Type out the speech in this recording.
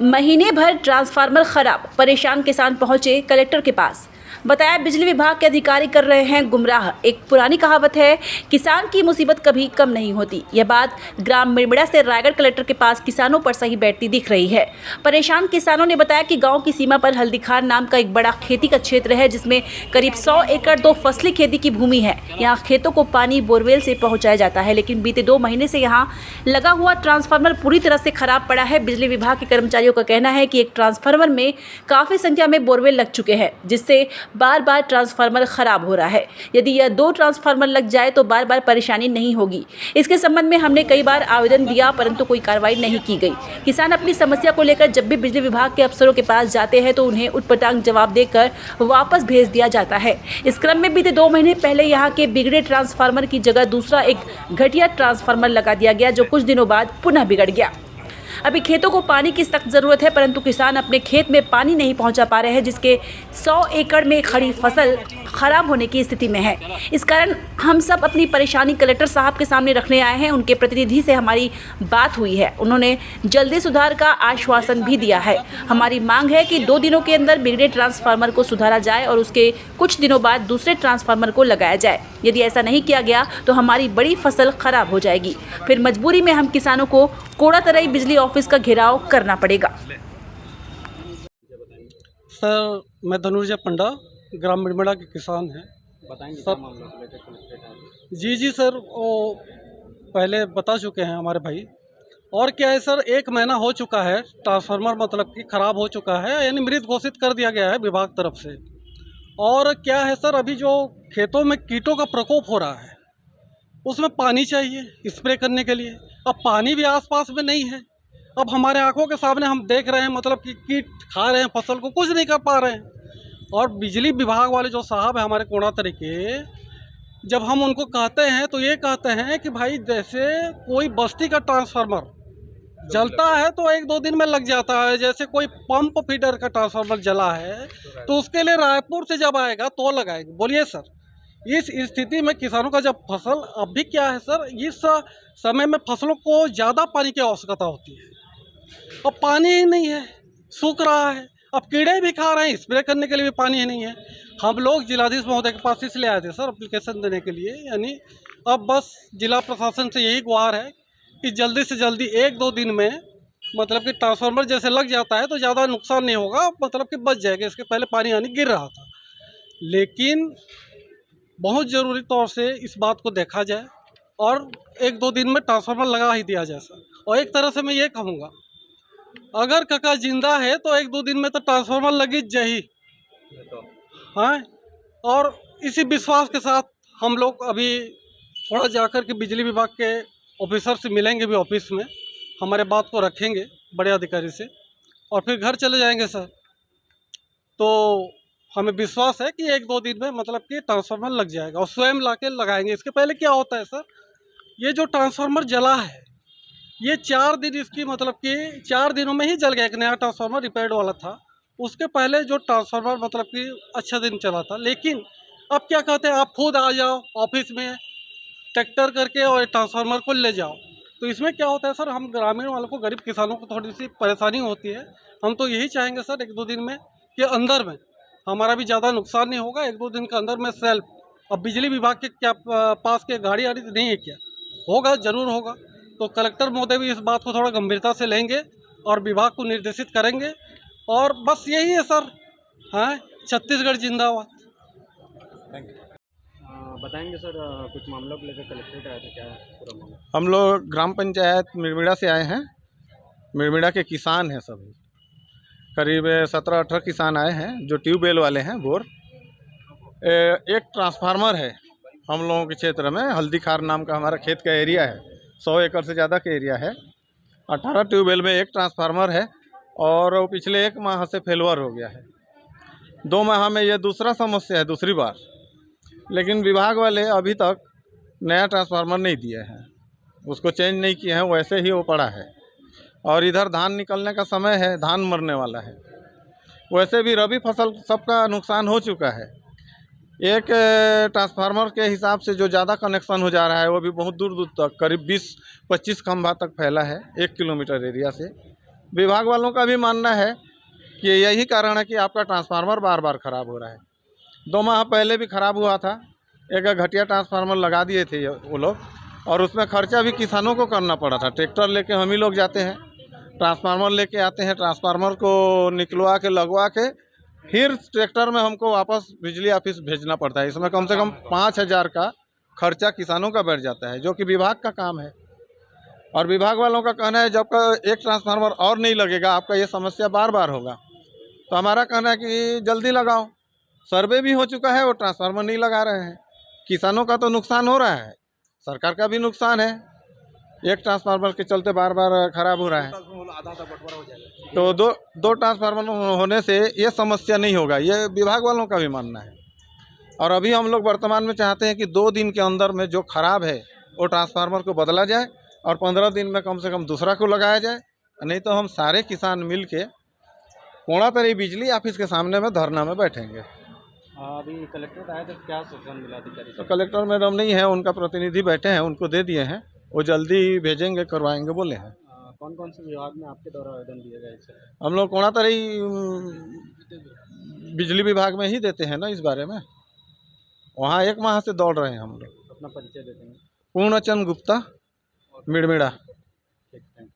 महीने भर ट्रांसफार्मर खराब, परेशान किसान पहुंचे कलेक्टर के पास। बताया बिजली विभाग के अधिकारी कर रहे हैं गुमराह। एक पुरानी कहावत है, किसान की मुसीबत कभी कम नहीं होती। यह बात ग्राम मिड़मिड़ा से रायगढ़ कलेक्टर के पास किसानों पर सही बैठती दिख रही है। परेशान किसानों ने बताया कि गांव की सीमा पर हल्दीखार नाम का एक बड़ा खेती का क्षेत्र है, जिसमें करीब 100 एकड़ 2 फसली खेती की भूमि है। यहाँ खेतों को पानी बोरवेल से पहुंचाया जाता है, लेकिन बीते 2 महीने से यहाँ लगा हुआ ट्रांसफार्मर पूरी तरह से खराब पड़ा है। बिजली विभाग के कर्मचारियों का कहना है कि एक ट्रांसफार्मर में काफी संख्या में बोरवेल लग चुके हैं, जिससे बार बार ट्रांसफार्मर खराब हो रहा है। यदि यह 2 ट्रांसफार्मर लग जाए तो बार बार परेशानी नहीं होगी। इसके संबंध में हमने कई बार आवेदन दिया, परंतु कोई कार्रवाई नहीं की गई। किसान अपनी समस्या को लेकर जब भी बिजली विभाग के अफसरों के पास जाते हैं तो उन्हें उटपटांग जवाब देकर वापस भेज दिया जाता है। इस क्रम में बीते 2 महीने पहले यहाँ के बिगड़े ट्रांसफार्मर की जगह दूसरा एक घटिया ट्रांसफार्मर लगा दिया गया, जो कुछ दिनों बाद पुनः बिगड़ गया। अभी खेतों को पानी की सख्त जरूरत है, परंतु किसान अपने खेत में पानी नहीं पहुंचा पा रहे हैं, जिसके 100 एकड़ में खड़ी फसल खराब होने की स्थिति में है। इस कारण हम सब अपनी परेशानी कलेक्टर साहब के सामने रखने आए हैं। उनके प्रतिनिधि से हमारी बात हुई है, उन्होंने जल्दी सुधार का आश्वासन भी दिया है। हमारी मांग है कि 2 दिनों के अंदर बिगड़े ट्रांसफार्मर को सुधारा जाए और उसके कुछ दिनों बाद दूसरे ट्रांसफार्मर को लगाया जाए। यदि ऐसा नहीं किया गया तो हमारी बड़ी फसल खराब हो जाएगी। फिर मजबूरी में हम किसानों को कोड़ा तरई बिजली ऑफिस का घेराव करना पड़ेगा। सर, मैं धनुर्जय पंडा, ग्राम मिड़मिड़ा के किसान हैं। बताएंगे सर, क्या मामला को लेकर कलेक्ट्रेट आए? जी सर, वो पहले बता चुके हैं हमारे भाई। और क्या है सर, 1 महीना हो चुका है, ट्रांसफार्मर मतलब कि ख़राब हो चुका है, यानी मृत घोषित कर दिया गया है विभाग तरफ से। और क्या है सर, अभी जो खेतों में कीटों का प्रकोप हो रहा है, उसमें पानी चाहिए स्प्रे करने के लिए। अब पानी भी आसपास में नहीं है। अब हमारे आंखों के सामने हम देख रहे हैं, मतलब कि कीट खा रहे हैं फसल को, कुछ नहीं कर पा रहे हैं। और बिजली विभाग वाले जो साहब हैं हमारे कोड़ा तरीके, जब हम उनको कहते हैं तो ये कहते हैं कि भाई जैसे कोई बस्ती का ट्रांसफार्मर जलता है तो 1-2 दिन में लग जाता है। जैसे कोई पंप फीडर का ट्रांसफार्मर जला है तो उसके लिए रायपुर से जब आएगा तो लगाएंगे। बोलिए सर, इस स्थिति में किसानों का जब फसल, अभी क्या है सर, इस समय में फसलों को ज़्यादा पानी की आवश्यकता होती है। अब पानी ही नहीं है, सूख रहा है। अब कीड़े भी खा रहे हैं, स्प्रे करने के लिए भी पानी ही नहीं है। हम लोग जिलाधीश महोदय के पास इसलिए आए थे सर, एप्लीकेशन देने के लिए। यानी अब बस जिला प्रशासन से यही गुहार है कि जल्दी से जल्दी 1-2 दिन में, मतलब कि ट्रांसफार्मर जैसे लग जाता है तो ज़्यादा नुकसान नहीं होगा, मतलब कि बच जाएगा। इसके पहले पानी आने गिर रहा था, लेकिन बहुत ज़रूरी तौर से इस बात को देखा जाए और 1-2 दिन में ट्रांसफार्मर लगा ही दिया जाए सर। और एक तरह से मैं ये कहूँगा, अगर काका जिंदा है तो 1-2 दिन में तो ट्रांसफार्मर लगी जाही। हाँ, और इसी विश्वास के साथ हम लोग अभी थोड़ा जाकर के बिजली विभाग के ऑफिसर से मिलेंगे भी ऑफिस में, हमारे बात को रखेंगे बड़े अधिकारी से, और फिर घर चले जाएंगे सर। तो हमें विश्वास है कि 1-2 दिन में मतलब कि ट्रांसफार्मर लग जाएगा और स्वयं लाके लगाएंगे। इसके पहले क्या होता है सर, ये जो ट्रांसफार्मर जला है, ये 4 दिन इसकी, मतलब कि 4 दिनों में ही जल गया। एक नया ट्रांसफार्मर रिपेयर्ड वाला था, उसके पहले जो ट्रांसफार्मर मतलब कि अच्छा दिन चला था। लेकिन अब क्या कहते हैं, आप खुद आ जाओ ऑफिस में ट्रैक्टर करके और ट्रांसफार्मर को ले जाओ। तो इसमें क्या होता है सर, हम ग्रामीण वालों को, गरीब किसानों को थोड़ी सी परेशानी होती है। हम तो यही चाहेंगे सर 1-2 दिन में के अंदर में हमारा भी ज़्यादा नुकसान नहीं होगा। 1-2 दिन के अंदर में सेल्फ, अब बिजली विभाग के क्या पास के गाड़ी आ रही तो नहीं है क्या, होगा, ज़रूर होगा। तो कलेक्टर महोदय भी इस बात को थोड़ा गंभीरता से लेंगे और विभाग को निर्देशित करेंगे। और बस यही है सर। हाँ, छत्तीसगढ़ जिंदाबाद। Thank you. बताएंगे सर, कुछ मामलों को लेकर कलेक्ट्रेट आया था, क्या है पूरा मामला? हम लोग ग्राम पंचायत मिड़मिड़ा से आए हैं। मिड़मिड़ा के किसान हैं सभी, करीब 17-18 किसान आए हैं जो ट्यूबवेल वाले हैं, बोर। एक ट्रांसफार्मर है हम लोगों के क्षेत्र में, हल्दीखार नाम का हमारा खेत का एरिया है, 100 एकड़ से ज़्यादा का एरिया है। 18 ट्यूबवेल में एक ट्रांसफार्मर है और वो पिछले 1 माह से फेलवर हो गया है। 2 माह में ये दूसरा समस्या है, दूसरी बार। लेकिन विभाग वाले अभी तक नया ट्रांसफार्मर नहीं दिए हैं, उसको चेंज नहीं किए हैं, वैसे ही वो पड़ा है। और इधर धान निकलने का समय है, धान मरने वाला है। वैसे भी रबी फसल सबका नुकसान हो चुका है। एक ट्रांसफार्मर के हिसाब से जो ज़्यादा कनेक्शन हो जा रहा है वो भी बहुत दूर दूर तक करीब 20-25 खंभा तक फैला है 1 किलोमीटर एरिया से। विभाग वालों का भी मानना है कि यही कारण है कि आपका ट्रांसफार्मर बार बार ख़राब हो रहा है। 2 माह पहले भी ख़राब हुआ था, एक घटिया ट्रांसफार्मर लगा दिए थे वो लोग, और उसमें खर्चा भी किसानों को करना पड़ा था। ट्रैक्टर लेके हम ही लोग जाते हैं, ट्रांसफार्मर लेके आते हैं, ट्रांसफार्मर को निकलवा के लगवा के फिर ट्रैक्टर में हमको वापस बिजली ऑफिस भेजना पड़ता है। इसमें कम से कम 5,000 का खर्चा किसानों का बैठ जाता है, जो कि विभाग का काम है। और विभाग वालों का कहना है जब एक ट्रांसफार्मर और नहीं लगेगा आपका ये समस्या बार बार होगा। तो हमारा कहना है कि जल्दी लगाओ। सर्वे भी हो चुका है, वो ट्रांसफार्मर नहीं लगा रहे हैं। किसानों का तो नुकसान हो रहा है, सरकार का भी नुकसान है। एक ट्रांसफार्मर के चलते बार बार ख़राब हो रहा है। तो दो ट्रांसफार्मर होने से ये समस्या नहीं होगा, ये विभाग वालों का भी मानना है। और अभी हम लोग वर्तमान में चाहते हैं कि 2 दिन के अंदर में जो ख़राब है वो ट्रांसफार्मर को बदला जाए और 15 दिन में कम से कम दूसरा को लगाया जाए। नहीं तो हम सारे किसान मिल के कोणातरी बिजली ऑफिस के सामने में धरना में बैठेंगे। अभी कलेक्टर आए तो क्या सूचना मिला अधिकारी तो से? कलेक्टर मैडम नहीं है, उनका प्रतिनिधि बैठे हैं, उनको दे दिए हैं, वो जल्दी भेजेंगे, करवाएंगे बोले हैं। कौन कौन से विभाग में आपके द्वारा आवेदन दिए गए इससे? हम लोग कोणातरी बिजली विभाग में ही देते हैं ना इस बारे में, वहाँ 1 माह से दौड़ रहे हैं हम लोग। अपना परिचय देते हैं। पूर्णचंद गुप्ता, मिड़मिड़ा। ठीक, थैंक यू।